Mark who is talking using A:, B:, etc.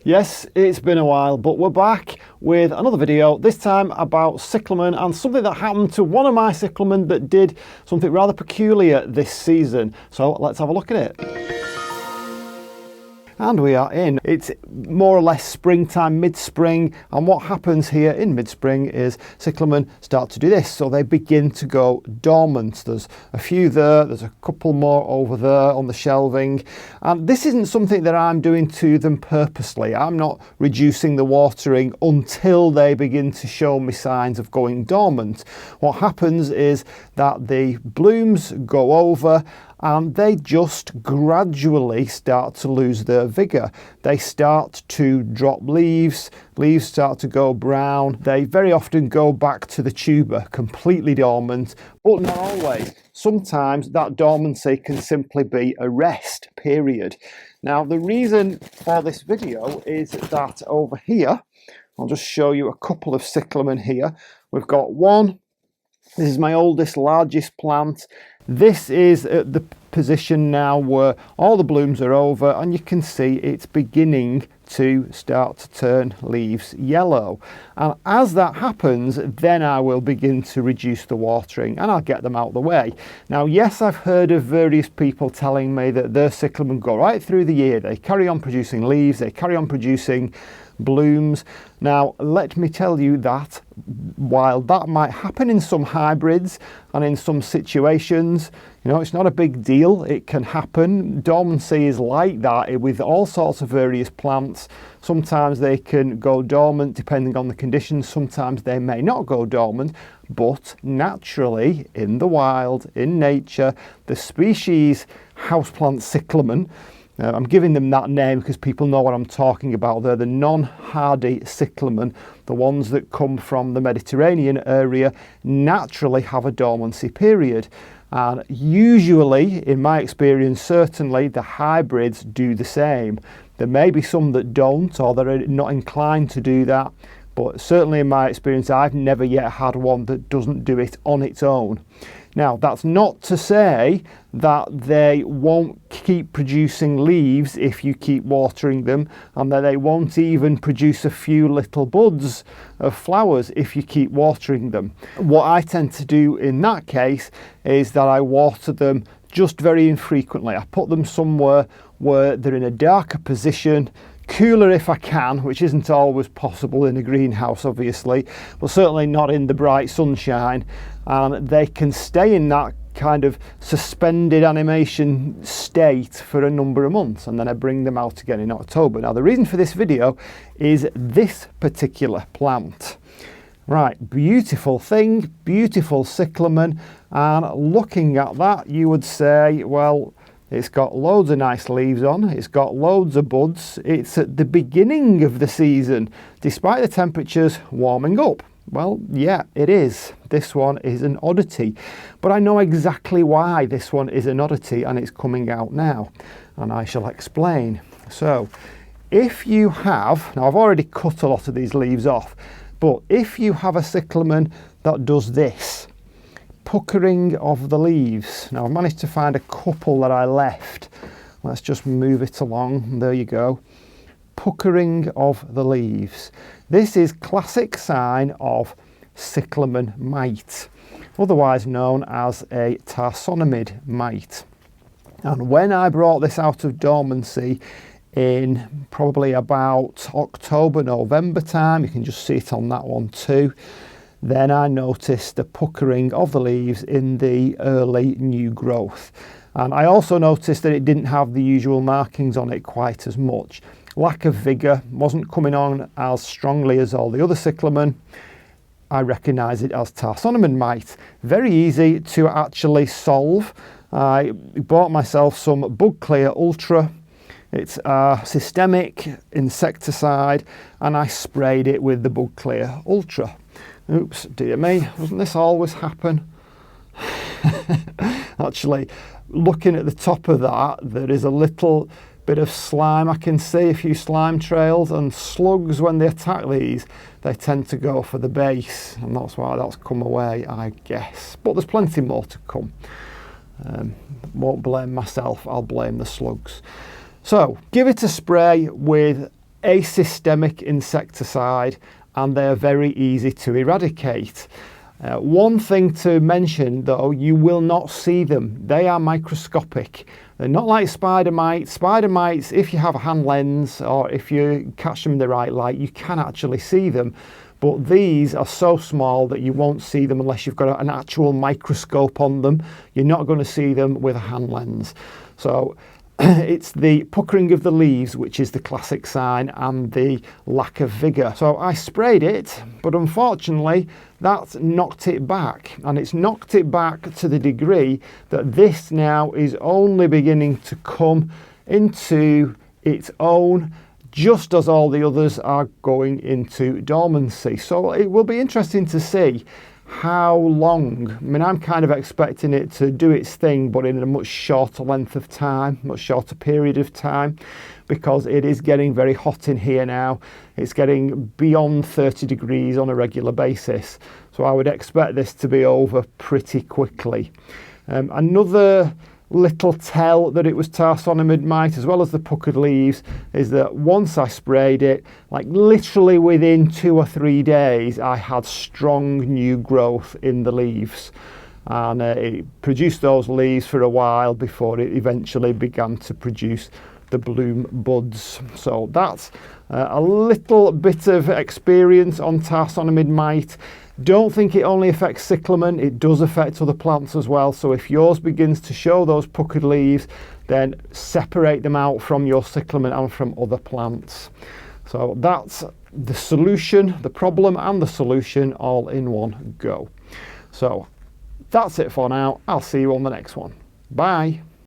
A: Yes, it's been a while, but we're back with another video, this time about cyclamen and something that happened to one of my cyclamen that did something rather peculiar this season. So let's have a look at it. And we are in. It's more or less springtime, mid-spring, and what happens here in mid-spring is cyclamen start to do this, so they begin to go dormant. There's a few there's a couple more over there on the shelving, and this isn't something that I'm doing to them purposely. I'm not reducing the watering until they begin to show me signs of going dormant. What happens is that the blooms go over and they just gradually start to lose their vigour. They start to drop leaves start to go brown. They very often go back to the tuber, completely dormant, but not always. Sometimes that dormancy can simply be a rest period. Now, the reason for this video is that over here, I'll just show you a couple of cyclamen here. We've got one. This is my oldest, largest plant. This is at the position now where all the blooms are over and you can see it's beginning to start to turn leaves yellow. And as that happens, then I will begin to reduce the watering and I'll get them out of the way. Now, yes, I've heard of various people telling me that their cyclamen go right through the year. They carry on producing leaves, they carry on producing blooms. Now, let me tell you that while that might happen in some hybrids and in some situations, you know, it's not a big deal. It can happen. Dormancy is like that with all sorts of various plants. Sometimes they can go dormant depending on the conditions. Sometimes they may not go dormant, but naturally in the wild, in nature, the species houseplant cyclamen, I'm giving them that name because people know what I'm talking about. They're the non-hardy cyclamen, the ones that come from the Mediterranean area, naturally have a dormancy period. And usually, in my experience, certainly the hybrids do the same. There may be some that don't, or that are not inclined to do that, but certainly in my experience, I've never yet had one that doesn't do it on its own. Now, that's not to say that they won't keep producing leaves if you keep watering them, and that they won't even produce a few little buds of flowers if you keep watering them. What I tend to do in that case is that I water them just very infrequently. I put them somewhere where they're in a darker position, cooler if I can, which isn't always possible in a greenhouse obviously, but certainly not in the bright sunshine, and they can stay in that kind of suspended animation state for a number of months, and then I bring them out again in October. Now, the reason for this video is this particular plant. Right, beautiful thing, beautiful cyclamen, and looking at that you would say, well, it's got loads of nice leaves on, it's got loads of buds, it's at the beginning of the season, despite the temperatures warming up. Well, yeah, it is. This one is an oddity, but I know exactly why this one is an oddity, and it's coming out now, and I shall explain. So, if you have, now I've already cut a lot of these leaves off, but if you have a cyclamen that does this, puckering of the leaves. Now, I've managed to find a couple that I left. Let's just move it along. There you go. Puckering of the leaves. This is classic sign of cyclamen mite, otherwise known as a Tarsoneumid mite. And when I brought this out of dormancy in probably about October, November time, you can just see it on that one too, then I noticed the puckering of the leaves in the early new growth. And I also noticed that it didn't have the usual markings on it quite as much. Lack of vigour, wasn't coming on as strongly as all the other cyclamen. I recognise it as Tarsoneumid mite. Very easy to actually solve. I bought myself some Bug Clear Ultra. It's a systemic insecticide, and I sprayed it with the Bug Clear Ultra. Oops, dear me, doesn't this always happen? Actually, looking at the top of that, there is a little bit of slime. I can see a few slime trails, and slugs, when they attack these, they tend to go for the base, and that's why that's come away, I guess. But there's plenty more to come. Won't blame myself, I'll blame the slugs. So give it a spray with a systemic insecticide, and they're very easy to eradicate. One thing to mention though, you will not see them. They are microscopic. They're not like spider mites. Spider mites, if you have a hand lens or if you catch them in the right light, you can actually see them. But these are so small that you won't see them unless you've got an actual microscope on them. You're not going to see them with a hand lens. So it's the puckering of the leaves which is the classic sign, and the lack of vigour. So I sprayed it, but unfortunately that's knocked it back, and it's knocked it back to the degree that this now is only beginning to come into its own, just as all the others are going into dormancy. So it will be interesting to see how long. I mean, I'm kind of expecting it to do its thing, but in a much shorter length of time, much shorter period of time, because it is getting very hot in here now. It's getting beyond 30 degrees on a regular basis. So I would expect this to be over pretty quickly. Another little tell that it was Tarsoneumid mite, as well as the puckered leaves, is that once I sprayed it, like literally within 2 or 3 days, I had strong new growth in the leaves, and it produced those leaves for a while before it eventually began to produce the bloom buds. So that's a little bit of experience on Tarsoneumid mite. Don't think it only affects cyclamen, it does affect other plants as well. So if yours begins to show those puckered leaves, then separate them out from your cyclamen and from other plants. So that's the solution, the problem and the solution all in one go. So that's it for now. I'll see you on the next one. Bye.